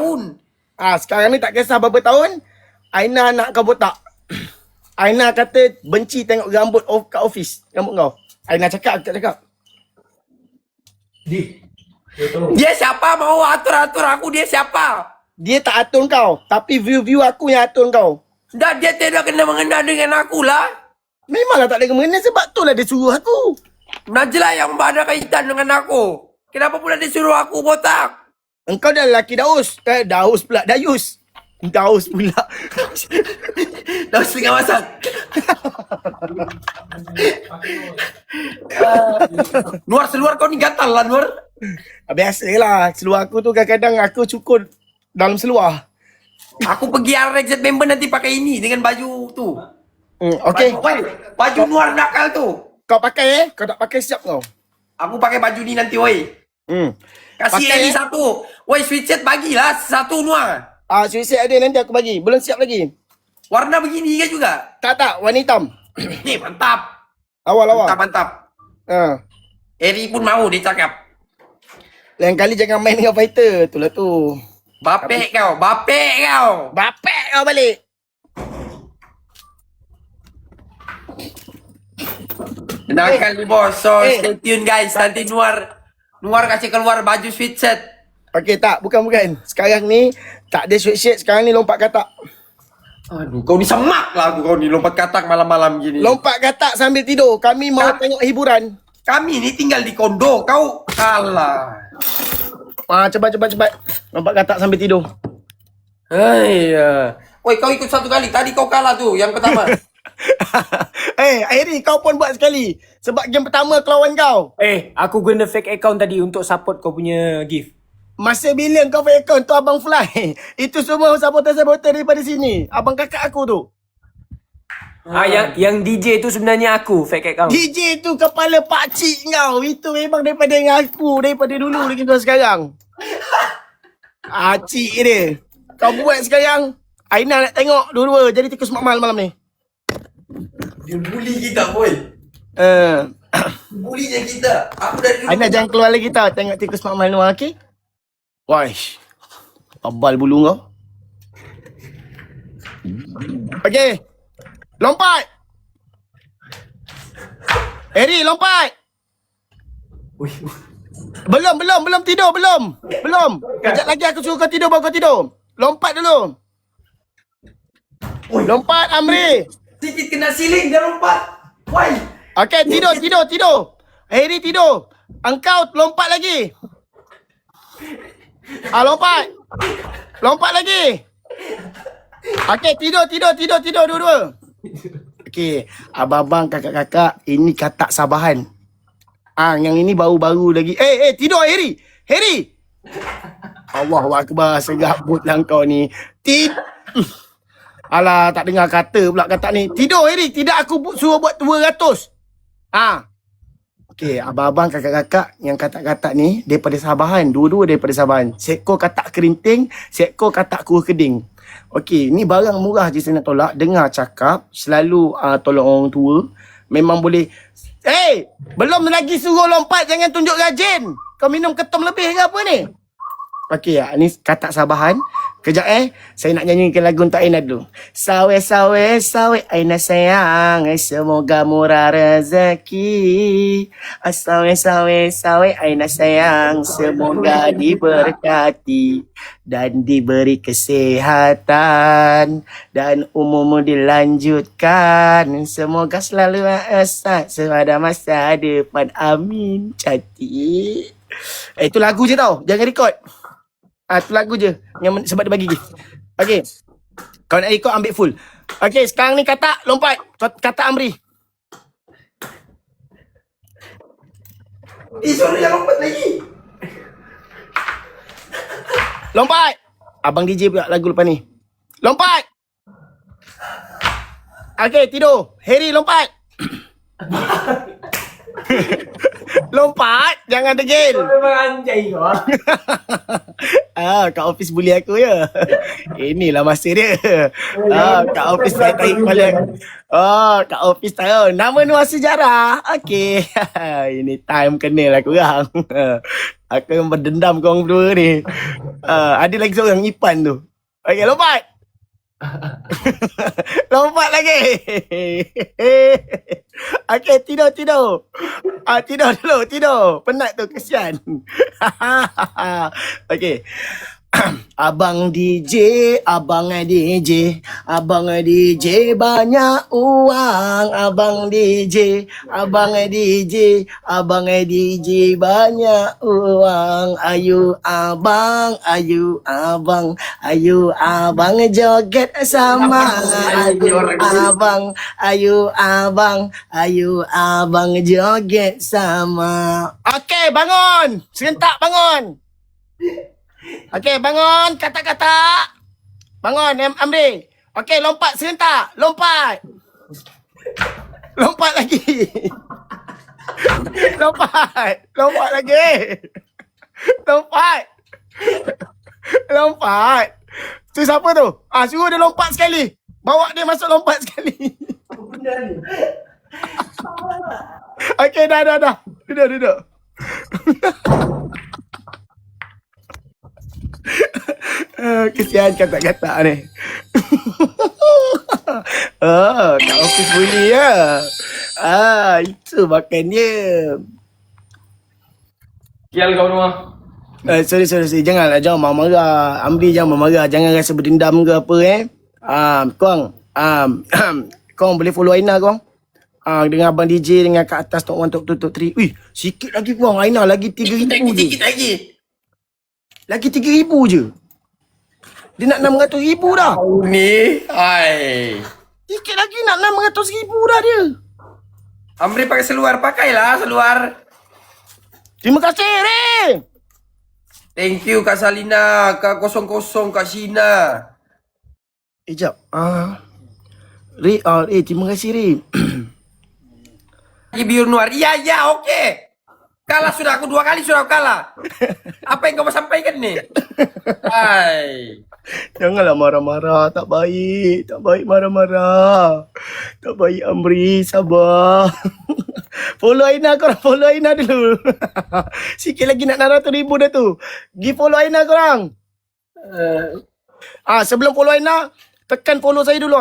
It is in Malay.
tahun. Sekarang ni tak kisah berapa tahun, Aina nak kau botak. Aina kata benci tengok rambut kat office, rambut kau. Aina cakap, aku tak cakap. Dia siapa mau atur-atur aku, dia siapa? Dia tak atur kau, tapi view aku yang atur kau. Dah dia tidak kena mengena dengan aku lah. Memanglah tak ada kemana, sebab tu lah dia suruh aku. Najla yang ada kaitan dengan aku. Kenapa pula dia suruh aku botak? Engkau dah lelaki Daus. Daus pula, Dayus. Daus pula. Daus tengah masak. Nuar seluar kau ni gatal lah Nuar. Biasalah, seluar aku tu kadang-kadang aku cukur dalam seluar. Aku pergi RX member nanti pakai ini dengan baju tu. Okay. Baju Nuar nakal tu. Kau pakai kau tak pakai siap kau. Aku pakai baju ni nanti woi. Kasih Pakai, Eli satu. Woi sweatshirt bagilah satu Nuar. sweatshirt ada nanti aku bagi. Belum siap lagi. Warna begini ke juga? Tak, warna hitam. Ni mantap. Awal. Mantap. Eri pun mau dia cakap. Lain kali jangan main dengan fighter. Itulah tu. Bapek kau. Bapek kau balik. Nakal ni bos. So stay tune guys. Nanti Nuar kasih keluar baju sweatshirt. Okay tak, bukan. Sekarang ni tak ada sweatshirt. Sekarang ni lompat katak. Aduh, kau ni semak lah kau ni lompat katak malam-malam gini. Lompat katak sambil tidur. Kami mau tengok hiburan. Kami ni tinggal di kondo. Kau kalah. Cepat. Lompat katak sambil tidur. Woi, kau ikut satu kali. Tadi kau kalah tu yang pertama. Airi, kau pun buat sekali. Sebab game pertama kelawan kau. Aku guna fake account tadi untuk support kau punya gift. Masa bila kau fake account tu Abang Fly. Itu semua supporter-supporter daripada sini. Abang kakak aku tu. Yang DJ tu sebenarnya aku fake account. DJ tu kepala pakcik kau. Itu memang daripada aku. Daripada dulu lagi tu sekarang. Cik dia. Kau buat sekarang. Aina nak tengok dua-dua jadi tikus makmal malam ni. Dia bully kita boy. Bully je kita. Aku dari dulu. Aina jangan keluar lagi tau. Tengok tikus makmal luar, okey? Waish. Tebal bulu kau. Okey. Lompat. Eri, lompat. Belum tidur, belum. Kejap lagi aku suruh kau tidur baru kau tidur. Lompat dulu. Lompat Amri. Sikit kena siling dia lompat. Woi. Okey, tidur. Eri tidur. Engkau lompat lagi. Lompat lagi. Okey, tidur dua-dua. Okey, abang-abang, kakak-kakak, ini katak Sabahan. Yang ini baru-baru lagi. Tidur Heri. Allahu Akbar, segabut lah kau ni. Alah, tak dengar kata pula katak ni. Tidur Heri, tidak aku suruh buat 200. Okey, abang-abang, kakak-kakak yang katak-katak ni daripada Sabahan. Dua-dua daripada Sabahan. Seekor katak kerinting, seekor katak kuah keding. Okey, ni barang murah je saya nak tolak. Dengar cakap, selalu tolong orang tua. Memang boleh. Belum lagi suruh lompat, jangan tunjuk rajin. Kau minum ketum lebih ke apa ni? Okey, ni katak Sabahan. Kejap saya nak nyanyikan lagu untuk Aina dulu. Sawe Aina sayang, semoga murah rezeki. Sawe Aina sayang, semoga diberkati dan diberi kesehatan dan umurmu dilanjutkan. Semoga selalu esat pada masa depan. Amin. Cantik. Itu lagu je tau, jangan record. Itu lagu je yang sebab dia bagi gift. Okey. Kau nak ikut ambil full. Okey, sekarang ni katak lompat. Katak Amri. Suruh yang lompat lagi. Lompat. Abang DJ pula lagu lepas ni. Lompat. Okey, tidur. Harry lompat. Lompat, jangan degil. Kau memang anjay kau. Kat office bully aku ya. Inilah masa dia. Kat office saya tarik kepala. Kat office tahu. Nama Nuar Sejarah. Okey. Ini time kenalah korang. Aku yang berdendam korang berdua ni. Ada lagi seorang Ipan tu. Okay, lompat. Lompat lagi. Okay, tidur. Tidur dulu, tidur. Penat tu, kesian. Okay. Abang DJ banyak uang. Abang DJ banyak uang. Ayo abang joget sama. Ayo abang joget sama. Okay, bangun. Serentak bangun. Okey, bangun. Kata-kata. Bangun, Amri. Okey, lompat serentak. Lompat. Lompat lagi. Lompat lagi. Lompat. Tu siapa tu? Suruh dia lompat sekali. Bawa dia masuk lompat sekali. Okey, dah. Duduk. Kesian kata-kata ni. Kat office bully ya. Itu makannya. Kial kau Nuar. Sorry. Jangan marah. Amri jangan marah. Jangan rasa berdendam ke apa korang boleh follow Aina korang. Dengan abang DJ dengan kat atas Tok 1, Tok 2, Tok 3. Sikit lagi korang. Aina lagi 3,000 je. Sikit lagi. Lagi 3,000 je. Dia nak 600,000 dah. Ni. Hai. Sikit lagi nak 600,000 dah dia. Amri pakai seluar. Pakailah seluar. Terima kasih, Rin. Thank you Kak Salina. Kak 00 Kak Sina. Jap. Terima kasih, Rin. Lagi biur Nuar. Ya, okey. Kalah sudah. Aku 2 kali sudah kalah. Apa yang kau mau sampaikan ni? Hai. Janganlah marah-marah. Tak baik marah-marah. Tak baik, Amri. Sabar. Follow Aina korang. Follow Aina dulu. Sikit lagi nak 600,000 dah tu. Pergi follow Aina korang. Sebelum follow Aina, tekan follow saya dulu.